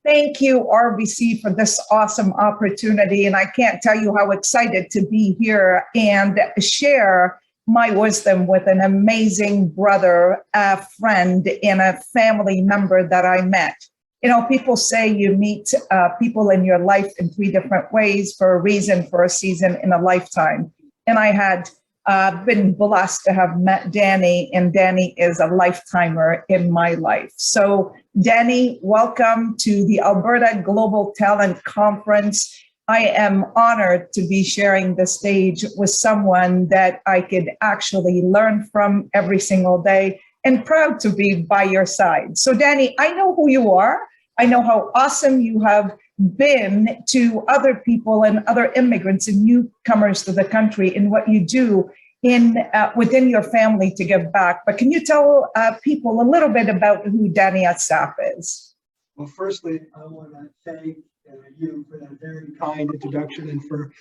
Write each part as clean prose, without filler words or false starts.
Thank you, RBC, for this awesome opportunity. And I can't tell you how excited to be here and share my wisdom with an amazing brother, a friend, and a family member that I met. You know, people say you meet people in your life in three different ways, for a reason, for a season, in a lifetime. And I had been blessed to have met Dany, and Dany is a lifetimer in my life. So Dany, welcome to the Alberta Global Talent Conference. I am honored to be sharing the stage with someone that I could actually learn from every single day, and proud to be by your side. So Dany, I know who you are. I know how awesome you have been to other people and other immigrants and newcomers to the country in what you do in within your family to give back. But can you tell people a little bit about who Dany Assaf is? Well, firstly, I want to thank you for that very kind introduction and for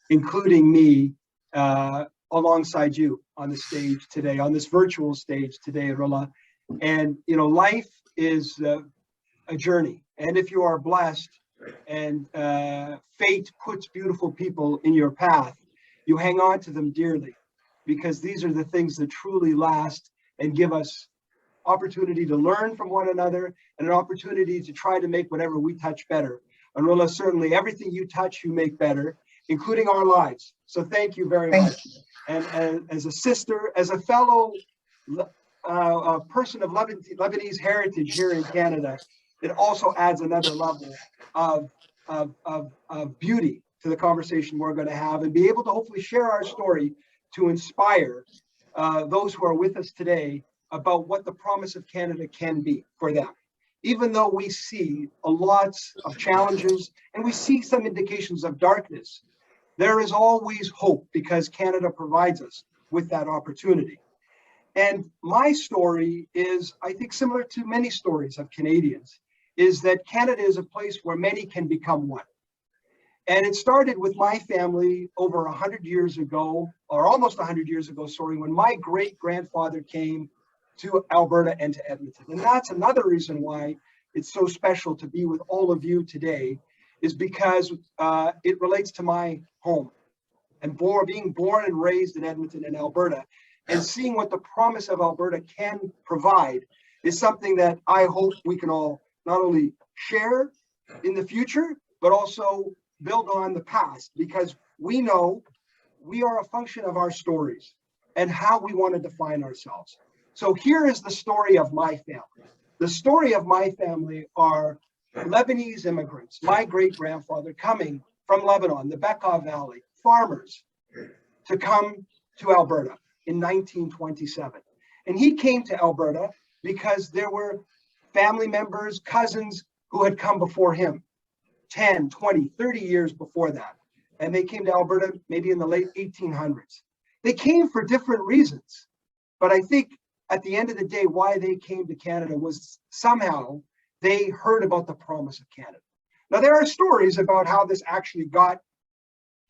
including me alongside you on the stage today, on this virtual stage today, Rola. And, you know, life is a journey. And if you are blessed and fate puts beautiful people in your path, you hang on to them dearly, because these are the things that truly last and give us opportunity to learn from one another and an opportunity to try to make whatever we touch better. And Rola, certainly everything you touch, you make better, including our lives. So thank you very much. And as a sister, as a fellow person of Lebanese heritage here in Canada, it also adds another level of beauty to the conversation we're going to have, and be able to hopefully share our story to inspire those who are with us today about what the promise of Canada can be for them. Even though we see a lot of challenges and we see some indications of darkness, there is always hope, because Canada provides us with that opportunity. And my story is, I think, similar to many stories of Canadians, is that Canada is a place where many can become one. And it started with my family over 100 years ago, or almost 100 years ago, sorry, when my great-grandfather came to Alberta and to Edmonton. And that's another reason why it's so special to be with all of you today, is because it relates to my home and being born and raised in Edmonton and Alberta, and seeing what the promise of Alberta can provide is something that I hope we can all not only share in the future, but also build on the past, because we know we are a function of our stories and how we want to define ourselves. So here is the story of my family. The story of my family are Lebanese immigrants, my great-grandfather coming from Lebanon, the Bekaa Valley, farmers, to come to Alberta in 1927. And he came to Alberta because there were family members, cousins who had come before him 10, 20, 30 years before that. And they came to Alberta maybe in the late 1800s. They came for different reasons, but I think at the end of the day, why they came to Canada was somehow they heard about the promise of Canada. Now, there are stories about how this actually got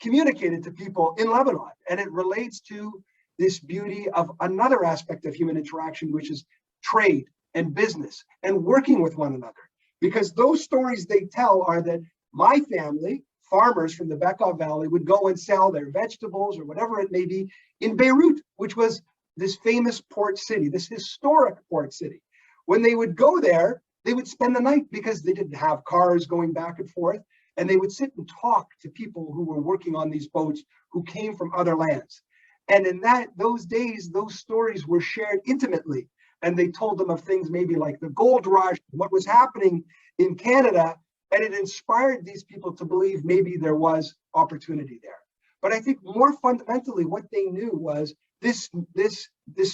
communicated to people in Lebanon, and it relates to this beauty of another aspect of human interaction, which is trade and business and working with one another. Because those stories they tell are that my family, farmers from the Bekaa Valley, would go and sell their vegetables or whatever it may be in Beirut, which was this famous port city, this historic port city. When they would go there, they would spend the night because they didn't have cars going back and forth, and they would sit and talk to people who were working on these boats who came from other lands. And in those days, those stories were shared intimately, and they told them of things maybe like the gold rush, what was happening in Canada, and it inspired these people to believe maybe there was opportunity there. But I think more fundamentally, what they knew was this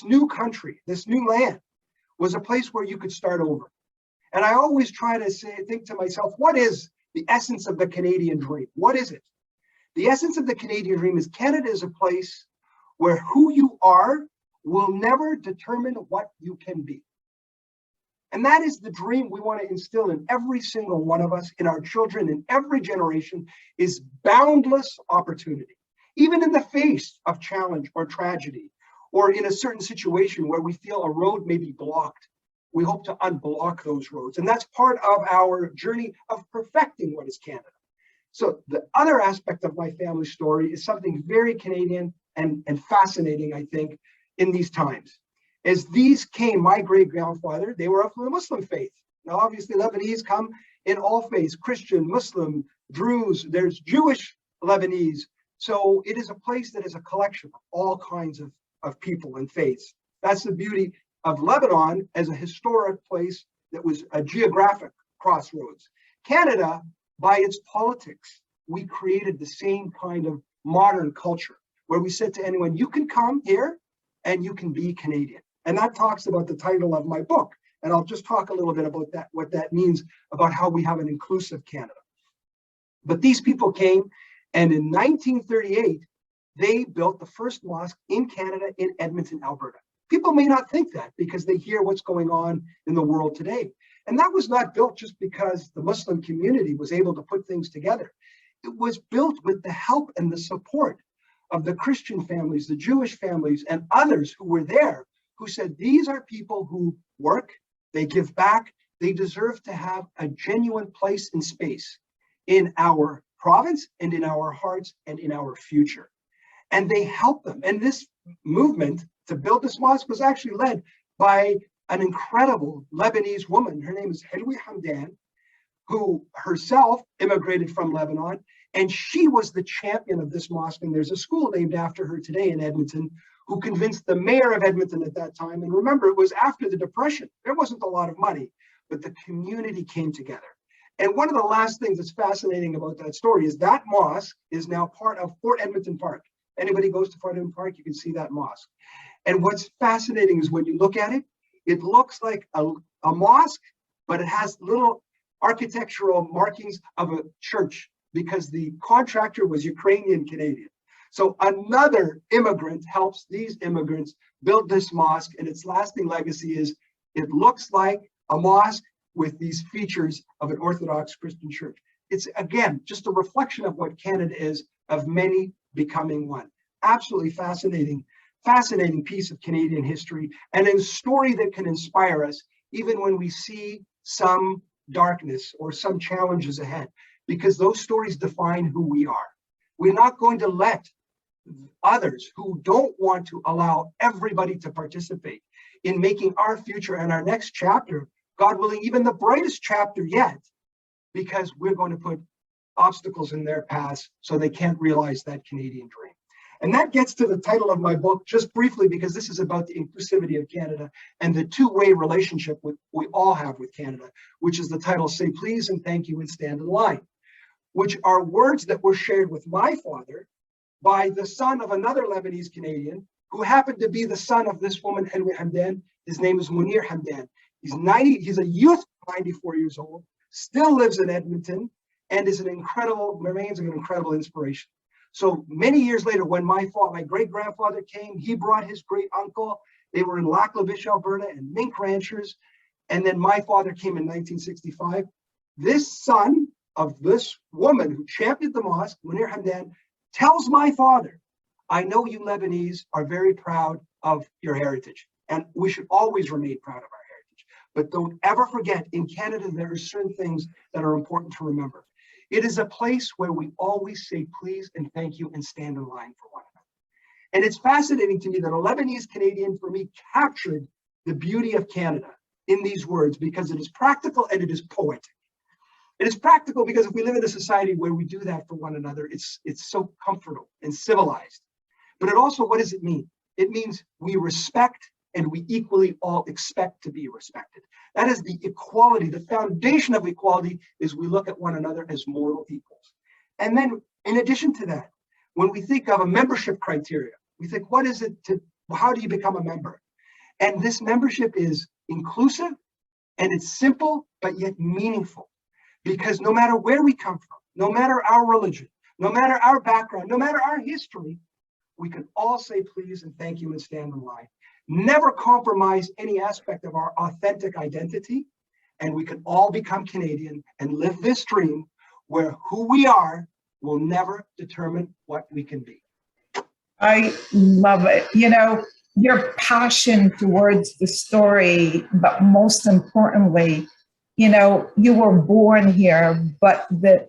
new country, this new land, was a place where you could start over. And I always try to think to myself, what is the essence of the Canadian dream? What is it? The essence of the Canadian dream is Canada is a place where who you are will never determine what you can be. And that is the dream we want to instill in every single one of us, in our children, in every generation, is boundless opportunity. Even in the face of challenge or tragedy, or in a certain situation where we feel a road may be blocked, we hope to unblock those roads. And that's part of our journey of perfecting what is Canada. So the other aspect of my family story is something very Canadian and fascinating, I think, in these times. As these came, my great-grandfather, they were of the Muslim faith. Now, obviously, Lebanese come in all faiths, Christian, Muslim, Druze, there's Jewish Lebanese. So it is a place that is a collection of all kinds of people and faiths. That's the beauty of Lebanon as a historic place that was a geographic crossroads. Canada, by its politics, we created the same kind of modern culture where we said to anyone, you can come here and you can be Canadian. And that talks about the title of my book. And I'll just talk a little bit about that, what that means about how we have an inclusive Canada. But these people came, and in 1938, they built the first mosque in Canada in Edmonton, Alberta. People may not think that because they hear what's going on in the world today. And that was not built just because the Muslim community was able to put things together. It was built with the help and the support of the Christian families, the Jewish families, and others who were there, who said, these are people who work, they give back, they deserve to have a genuine place and space in our province and in our hearts and in our future. And they helped them. And this movement to build this mosque was actually led by an incredible Lebanese woman. Her name is Hamdan, who herself immigrated from Lebanon. And she was the champion of this mosque. And there's a school named after her today in Edmonton, who convinced the mayor of Edmonton at that time. And remember, it was after the Depression. There wasn't a lot of money, but the community came together. And one of the last things that's fascinating about that story is that mosque is now part of Fort Edmonton Park. Anybody goes to Fort Edmonton Park, you can see that mosque. And what's fascinating is when you look at it, it looks like a mosque, but it has little architectural markings of a church because the contractor was Ukrainian Canadian. So another immigrant helps these immigrants build this mosque, and its lasting legacy is it looks like a mosque with these features of an Orthodox Christian church. It's, again, just a reflection of what Canada is, of many becoming one. Absolutely fascinating piece of Canadian history, and a story that can inspire us even when we see some darkness or some challenges ahead, because those stories define who we are. We're not going to let others who don't want to allow everybody to participate in making our future and our next chapter, God willing, even the brightest chapter yet, because we're going to put obstacles in their paths so they can't realize that Canadian dream. And that gets to the title of my book, just briefly, because this is about the inclusivity of Canada and the two-way relationship we all have with Canada, which is the title, Say Please and Thank You and Stand in Line, which are words that were shared with my father by the son of another Lebanese Canadian who happened to be the son of this woman, Hamdan. His name is Munir Hamdan. He's a youth, 94 years old, still lives in Edmonton, and remains an incredible inspiration. So many years later, when my great-grandfather came, he brought his great uncle. They were in Lac La Biche, Alberta, and mink ranchers. And then my father came in 1965. This son of this woman who championed the mosque, Munir Hamdan, tells my father, I know you Lebanese are very proud of your heritage, and we should always remain proud of our heritage. But don't ever forget, in Canada, there are certain things that are important to remember. It is a place where we always say please and thank you and stand in line for one another. And it's fascinating to me that a Lebanese Canadian, for me, captured the beauty of Canada in these words, because it is practical and it is poetic. It is practical because if we live in a society where we do that for one another, it's so comfortable and civilized. But it also, what does it mean? It means we respect and we equally all expect to be respected. That is the equality. The foundation of equality is we look at one another as moral equals. And then in addition to that, when we think of a membership criteria, we think, how do you become a member? And this membership is inclusive and it's simple, but yet meaningful. Because no matter where we come from, no matter our religion, no matter our background, no matter our history, we can all say please and thank you and stand in line. Never compromise any aspect of our authentic identity, and we can all become Canadian and live this dream where who we are will never determine what we can be. I love it. your passion towards the story, but most importantly, you know, you were born here, but the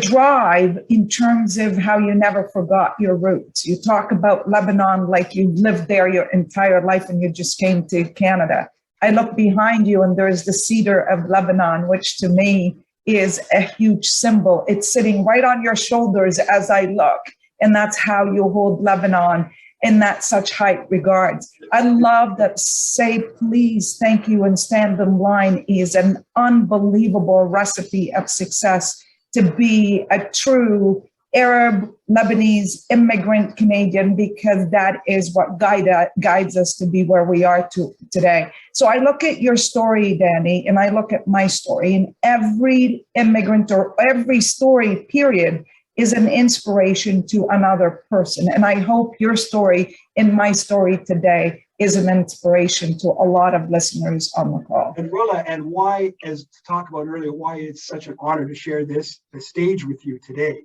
drive in terms of how you never forgot your roots. You talk about Lebanon like you lived there your entire life and you just came to Canada. I look behind you and there's the cedar of Lebanon, which to me is a huge symbol. It's sitting right on your shoulders as I look, and that's how you hold Lebanon in that such high regards. I love that say please, thank you, and stand in line is an unbelievable recipe of success to be a true Arab, Lebanese, immigrant Canadian, because that is what guides us to be where we are today. So I look at your story, Dany, and I look at my story, and every immigrant or every story, period, is an inspiration to another person. And I hope your story and my story today is an inspiration to a lot of listeners on the call. And Rola, and why, as talked about earlier, why it's such an honor to share the stage with you today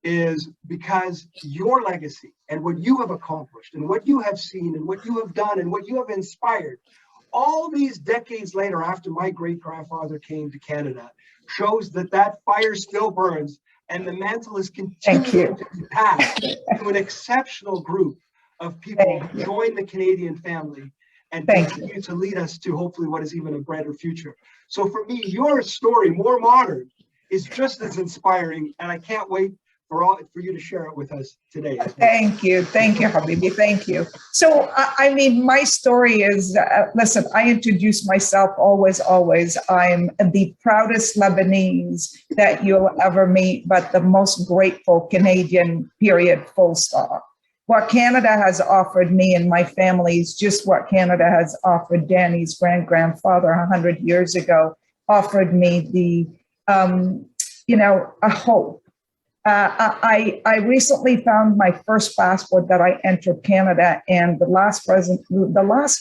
is because your legacy and what you have accomplished and what you have seen and what you have done and what you have inspired all these decades later after my great-grandfather came to Canada shows that that fire still burns and the mantle is continuing to be passed to an exceptional group of people who join the Canadian family and continue to lead us to hopefully what is even a brighter future. So for me, your story, more modern, is just as inspiring, and I can't wait for you to share it with us today. Thank you, Habibi, thank you. So, I mean, my story is, listen, I introduce myself always. I'm the proudest Lebanese that you'll ever meet, but the most grateful Canadian, period, full stop. What Canada has offered me and my family is just what Canada has offered Dany's grandfather 100 years ago, offered me a hope. I recently found my first passport that I entered Canada, and the last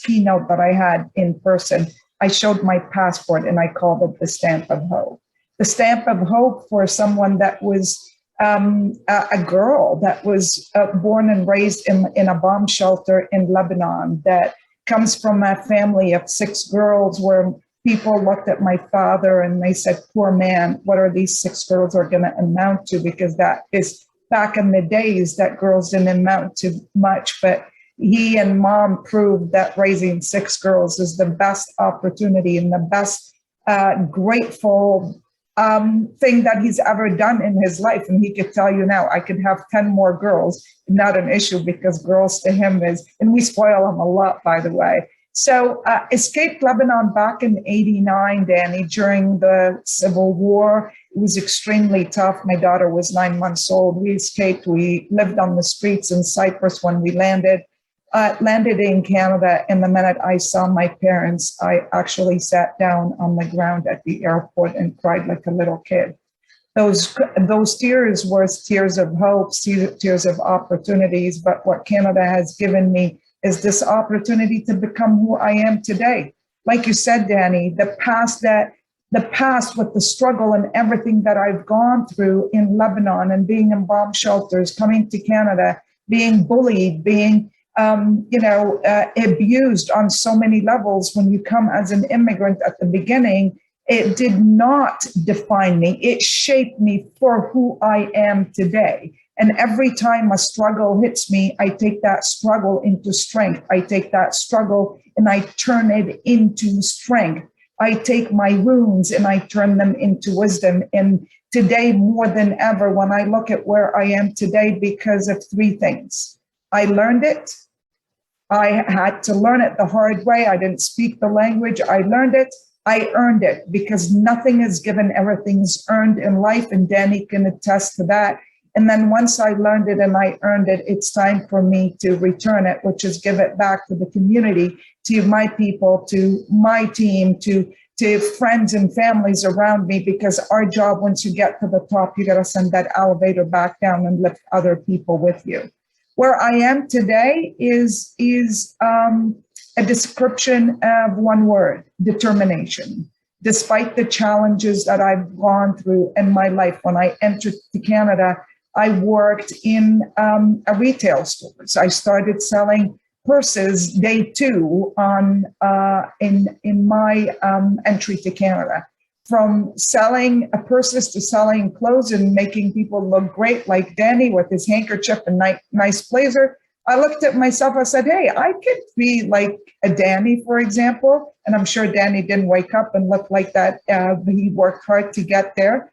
keynote that I had in person, I showed my passport and I called it the stamp of hope. The stamp of hope for someone that was a girl that was born and raised in a bomb shelter in Lebanon, that comes from a family of 6 girls where people looked at my father and they said, poor man, what are these 6 girls are going to amount to? Because that is back in the days that girls didn't amount to much. But he and mom proved that raising 6 girls is the best opportunity and the best grateful thing that he's ever done in his life. And he could tell you now, I could have 10 more girls, not an issue, because girls to him is, and we spoil them a lot, by the way. So escaped Lebanon back in '89, Dany, during the Civil War. It was extremely tough. My daughter was 9 months old. We escaped. We lived on the streets in Cyprus when we landed in Canada. And the minute I saw my parents, I actually sat down on the ground at the airport and cried like a little kid. Those tears were tears of hope, tears of opportunities. But what Canada has given me is this opportunity to become who I am today. Like you said, Dany, the past with the struggle and everything that I've gone through in Lebanon and being in bomb shelters, coming to Canada, being bullied, being abused on so many levels. When you come as an immigrant at the beginning, it did not define me. It shaped me for who I am today. And every time a struggle hits me, I take that struggle into strength. I take that struggle and I turn it into strength. I take my wounds and I turn them into wisdom. And today, more than ever, when I look at where I am today, because of 3 things. I learned it. I had to learn it the hard way. I didn't speak the language. I learned it. I earned it, because nothing is given, everything's earned in life. And Dany can attest to that. And then once I learned it and I earned it, it's time for me to return it, which is give it back to the community, to my people, to my team, to friends and families around me, because our job, once you get to the top, you got to send that elevator back down and lift other people with you. Where I am today is a description of one word: determination. Despite the challenges that I've gone through in my life, when I entered to Canada, I worked in a retail store. So I started selling purses day two on in my entry to Canada. From selling purses to selling clothes and making people look great, like Dany with his handkerchief and nice blazer. I looked at myself, I said, hey, I could be like a Dany, for example. And I'm sure Dany didn't wake up and look like that. He worked hard to get there.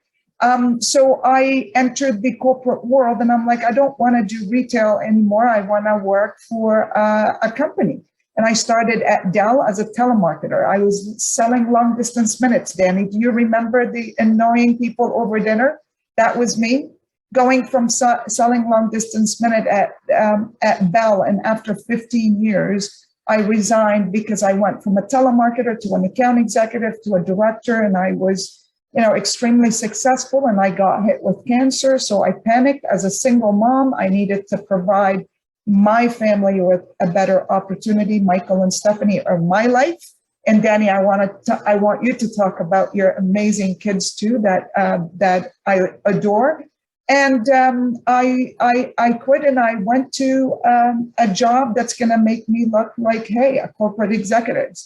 So I entered the corporate world and I'm like, I don't want to do retail anymore. I want to work for a company. And I started at Dell as a telemarketer. I was selling long distance minutes, Dany. Do you remember the annoying people over dinner? That was me. Going from selling long distance minute at Bell, and after 15 years, I resigned because I went from a telemarketer to an account executive to a director, and I was, extremely successful. And I got hit with cancer, so I panicked. As a single mom, I needed to provide my family with a better opportunity. Michael and Stephanie are my life. And Dany, I want you to talk about your amazing kids too that I adore. And I quit and I went to a job that's going to make me look like, hey, a corporate executive.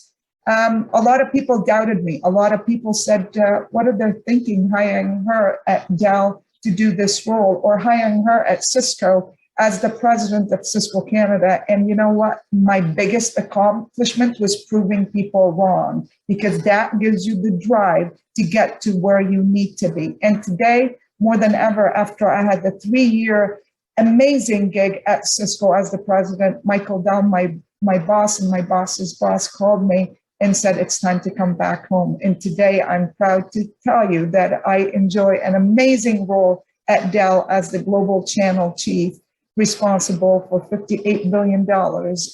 A lot of people doubted me. A lot of people said, what are they thinking hiring her at Dell to do this role, or hiring her at Cisco as the president of Cisco Canada? And you know what? My biggest accomplishment was proving people wrong, because that gives you the drive to get to where you need to be. And today, more than ever, after I had the 3-year amazing gig at Cisco as the president, Michael Dell, my boss and my boss's boss, called me and said, it's time to come back home. And today I'm proud to tell you that I enjoy an amazing role at Dell as the global channel chief, responsible for $58 billion.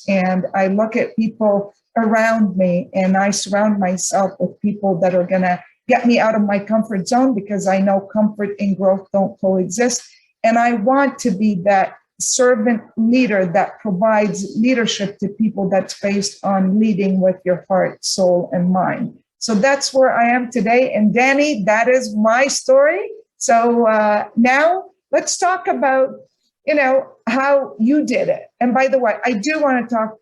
And I look at people around me and I surround myself with people that are gonna get me out of my comfort zone, because I know comfort and growth don't coexist. And I want to be that servant leader that provides leadership to people that's based on leading with your heart, soul, and mind. So that's where I am today. And Dany, that is my story. So now let's talk about, how you did it. And by the way, I do want to talk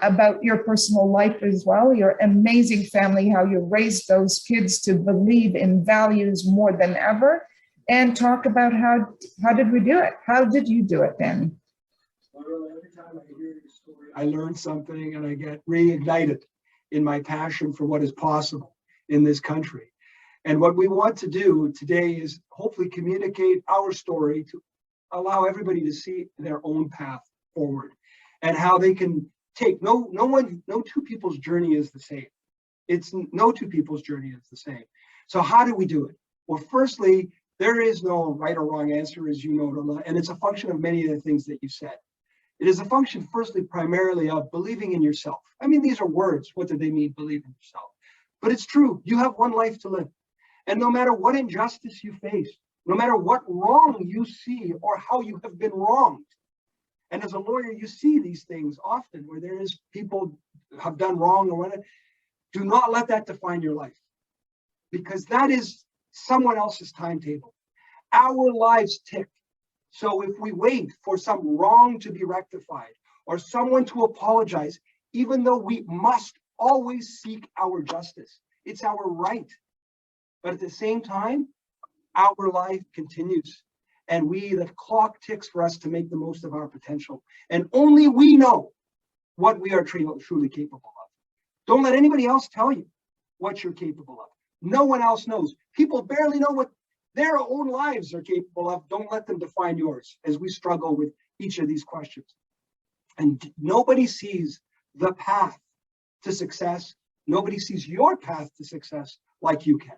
about your personal life as well, your amazing family, how you raised those kids to believe in values more than ever, and talk about how did we do it? How did you do it, Dany? Well, every time I hear your story, I learn something and I get reignited in my passion for what is possible in this country. And what we want to do today is hopefully communicate our story to allow everybody to see their own path forward and how they can take no two people's journey is the same. It's no two people's journey is the same. So how do we do it? Well, firstly, there is no right or wrong answer, as you know, Rola, and it's a function of many of the things that you said. It is a function, firstly, primarily of believing in yourself. I mean, these are words. What do they mean, believe in yourself? But it's true. You have one life to live. And no matter what injustice you face, no matter what wrong you see or how you have been wronged, and as a lawyer, you see these things often where there is people have done wrong or whatever. Do not let that define your life, because that is someone else's timetable. Our lives tick. So if we wait for some wrong to be rectified or someone to apologize, even though we must always seek our justice, it's our right. But at the same time, our life continues. And the clock ticks for us to make the most of our potential. And only we know what we are truly capable of. Don't let anybody else tell you what you're capable of. No one else knows. People barely know what their own lives are capable of. Don't let them define yours as we struggle with each of these questions. And nobody sees the path to success. Nobody sees your path to success like you can.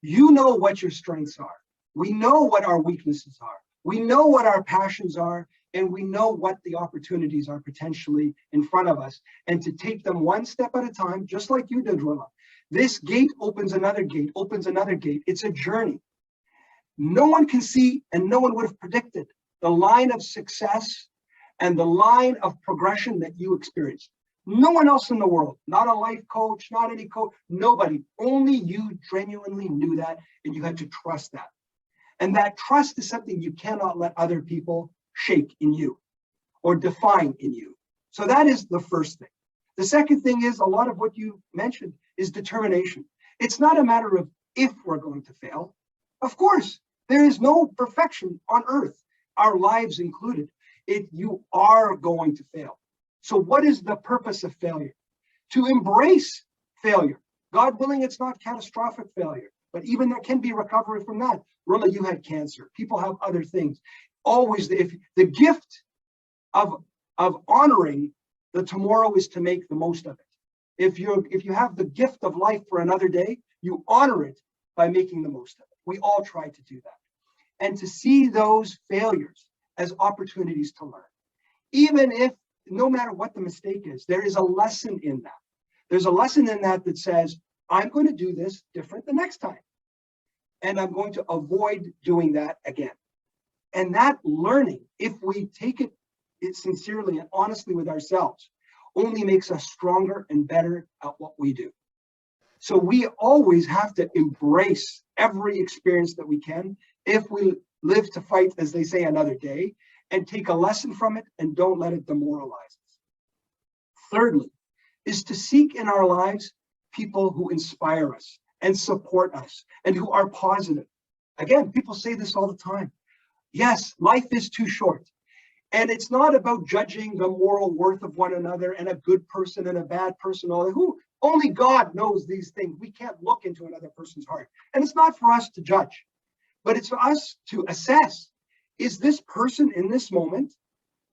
You know what your strengths are. We know what our weaknesses are. We know what our passions are, and we know what the opportunities are potentially in front of us. And to take them one step at a time, just like you did, Rola. This gate opens another gate, opens another gate. It's a journey. No one can see, and no one would have predicted the line of success and the line of progression that you experienced. No one else in the world, not a life coach, not any coach, nobody. Only you genuinely knew that, and you had to trust that. And that trust is something you cannot let other people shake in you or define in you. So that is the first thing. The second thing is a lot of what you mentioned is determination. It's not a matter of if we're going to fail. Of course, there is no perfection on earth, our lives included. You are going to fail. So what is the purpose of failure? To embrace failure. God willing, it's not catastrophic failure, but even there can be recovery from that. Rola, you had cancer. People have other things. Always, if the gift of honoring the tomorrow is to make the most of it. If you have the gift of life for another day, you honor it by making the most of it. We all try to do that. And to see those failures as opportunities to learn. Even if, no matter what the mistake is, there is a lesson in that. There's a lesson in that that says, I'm going to do this different the next time. And I'm going to avoid doing that again. And that learning, if we take it sincerely and honestly with ourselves, only makes us stronger and better at what we do. So we always have to embrace every experience that we can if we live to fight, as they say, another day, and take a lesson from it and don't let it demoralize us. Thirdly, is to seek in our lives people who inspire us and support us and who are positive. Again, people say this all the time. Yes, life is too short. And it's not about judging the moral worth of one another and a good person and a bad person. Only God knows these things. We can't look into another person's heart. And it's not for us to judge, but it's for us to assess, is this person in this moment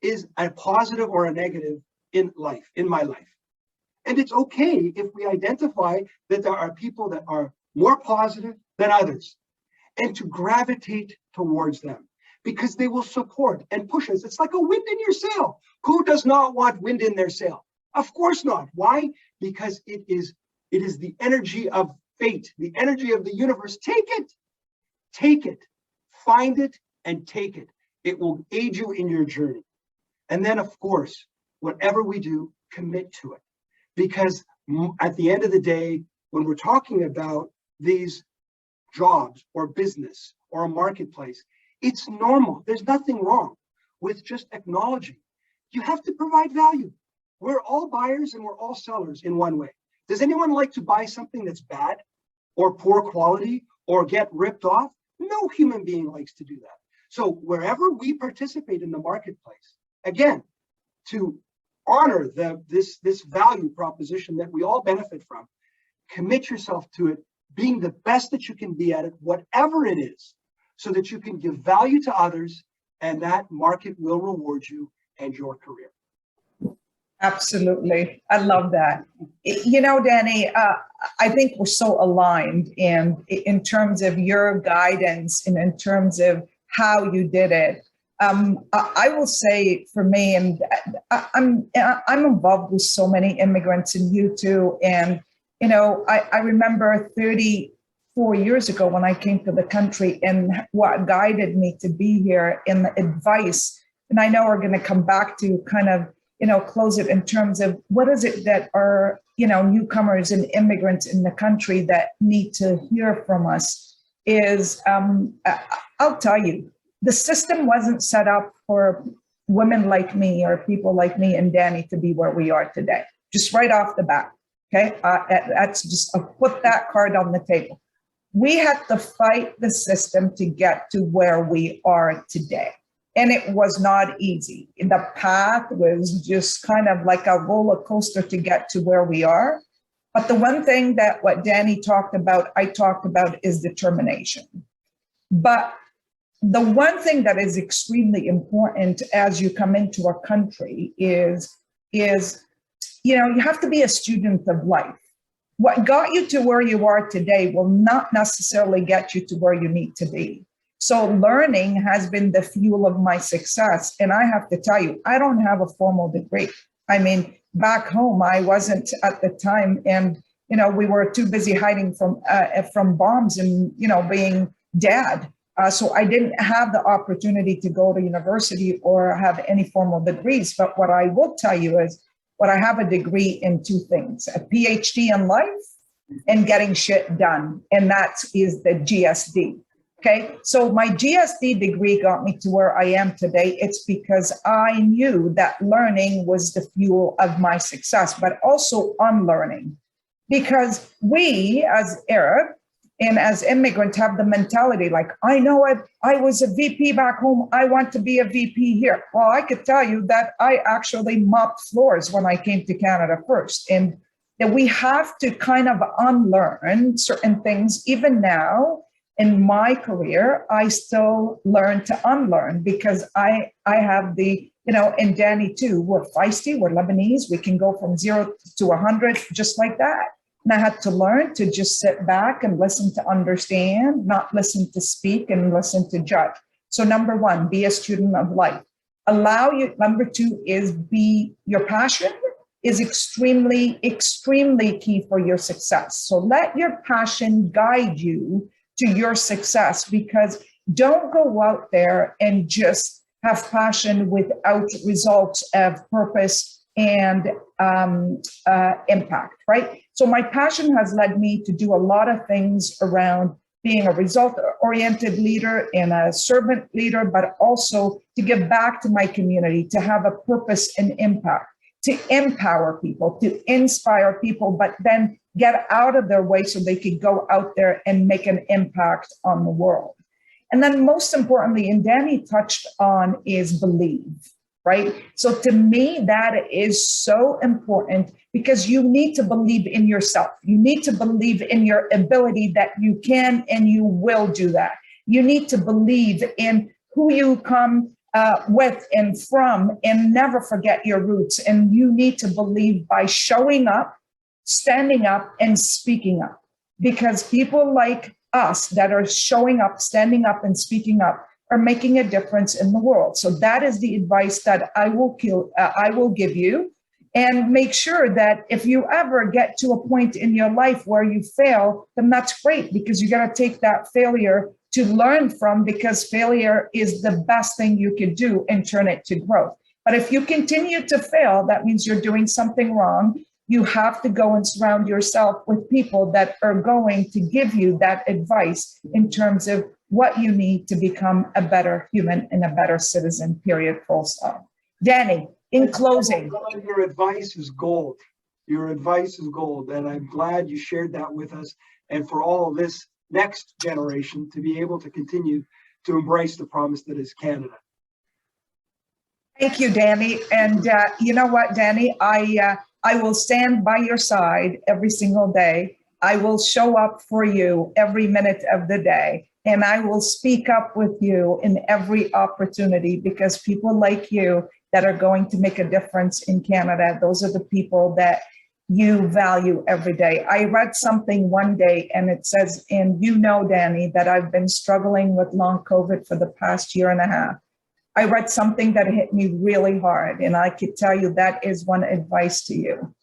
is a positive or a negative in life, in my life? And it's okay if we identify that there are people that are more positive than others and to gravitate towards them because they will support and push us. It's like a wind in your sail. Who does not want wind in their sail? Of course not. Why? Because it is the energy of fate, the energy of the universe. Take it, find it and take it. It will aid you in your journey. And then of course, whatever we do, commit to it. Because at the end of the day, when we're talking about these jobs or business or a marketplace, it's normal. There's nothing wrong with just acknowledging. You have to provide value. We're all buyers and we're all sellers in one way. Does anyone like to buy something that's bad or poor quality or get ripped off? No human being likes to do that. So wherever we participate in the marketplace, again, to honor this value proposition that we all benefit from, commit yourself to it, being the best that you can be at it, whatever it is, so that you can give value to others and that market will reward you and your career. Absolutely. I love that. You know, Dany, I think we're so aligned in terms of your guidance and in terms of how you did it. I will say for me, and I'm involved with so many immigrants and you too. And, you know, I remember 34 years ago when I came to the country and what guided me to be here in the advice. And I know we're going to come back to kind of, you know, close it in terms of what is it that are, you know, newcomers and immigrants in the country that need to hear from us is, I'll tell you, the system wasn't set up for women like me or people like me and Dany to be where we are today, just right off the bat. Okay, that's just, I'll put that card on the table. We had to fight the system to get to where we are today. And it was not easy. The path was just kind of like a roller coaster to get to where we are. But the one thing that what Dany talked about, I talked about is determination. But the one thing that is extremely important as you come into our country is, you know, you have to be a student of life. What got you to where you are today will not necessarily get you to where you need to be. So learning has been the fuel of my success. And I have to tell you, I don't have a formal degree. I mean, back home, I wasn't at the time. And, you know, we were too busy hiding from bombs and, you know, being dead. So I didn't have the opportunity to go to university or have any formal degrees. But what I will tell you is what I have a degree in two things, a PhD in life and getting shit done. And that is the GSD. Okay, so my GSD degree got me to where I am today. It's because I knew that learning was the fuel of my success, but also unlearning. Because we as Arab and as immigrants have the mentality like, I know it, I was a VP back home, I want to be a VP here. Well, I could tell you that I actually mopped floors when I came to Canada first. And that we have to kind of unlearn certain things. Even now, in my career, I still learn to unlearn because I have the, and Dany too, we're feisty, we're Lebanese, we can go from 0 to 100 just like that. And I had to learn to just sit back and listen to understand, not listen to speak and listen to judge. So number one, be a student of life. Number two is be your passion is extremely, extremely key for your success. So let your passion guide you to your success, because don't go out there and just have passion without results of purpose and impact, right? So my passion has led me to do a lot of things around being a result-oriented leader and a servant leader, but also to give back to my community, to have a purpose and impact, to empower people, to inspire people, but then get out of their way so they could go out there and make an impact on the world. And then most importantly, and Dany touched on, is believe, right? So to me, that is so important because you need to believe in yourself. You need to believe in your ability that you can and you will do that. You need to believe in who you come with and from, and never forget your roots. And you need to believe by showing up, standing up, and speaking up, because people like us that are showing up, standing up, and speaking up are making a difference in the world. So that is the advice that I will give you. And make sure that if you ever get to a point in your life where you fail, then that's great, because you got to take that failure to learn from, because failure is the best thing you could do and turn it to growth. But if you continue to fail, that means you're doing something wrong. You have to go and surround yourself with people that are going to give you that advice in terms of what you need to become a better human and a better citizen, period, full stop. Dany, in closing. Your advice is gold. Your advice is gold. And I'm glad you shared that with us, and for all of this next generation to be able to continue to embrace the promise that is Canada. Thank you, Dany. And you know what, Dany, I will stand by your side every single day. I will show up for you every minute of the day. And I will speak up with you in every opportunity, because people like you that are going to make a difference in Canada, those are the people that you value every day. I read something one day and it says, and you know, Dany, that I've been struggling with long COVID for the past year and a half. I read something that hit me really hard, and I could tell you that is one advice to you.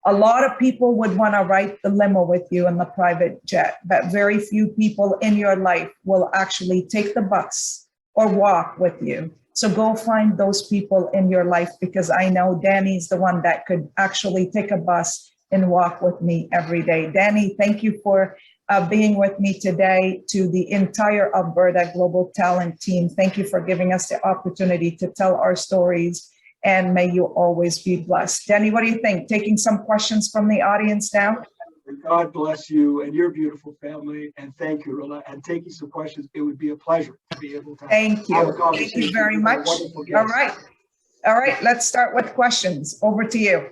A lot of people would want to ride the limo with you in the private jet, but very few people in your life will actually take the bus or walk with you. So go find those people in your life, because I know Dany's the one that could actually take a bus and walk with me every day. Dany, thank you for being with me today. To the entire Alberta Global Talent team, thank you for giving us the opportunity to tell our stories, and may you always be blessed. Dany, what do you think? Taking some questions from the audience now. God bless you and your beautiful family, and thank you, Rola. And taking some questions, it would be a pleasure to be able to thank you. Thank you very much. All right, let's start with questions. Over to you.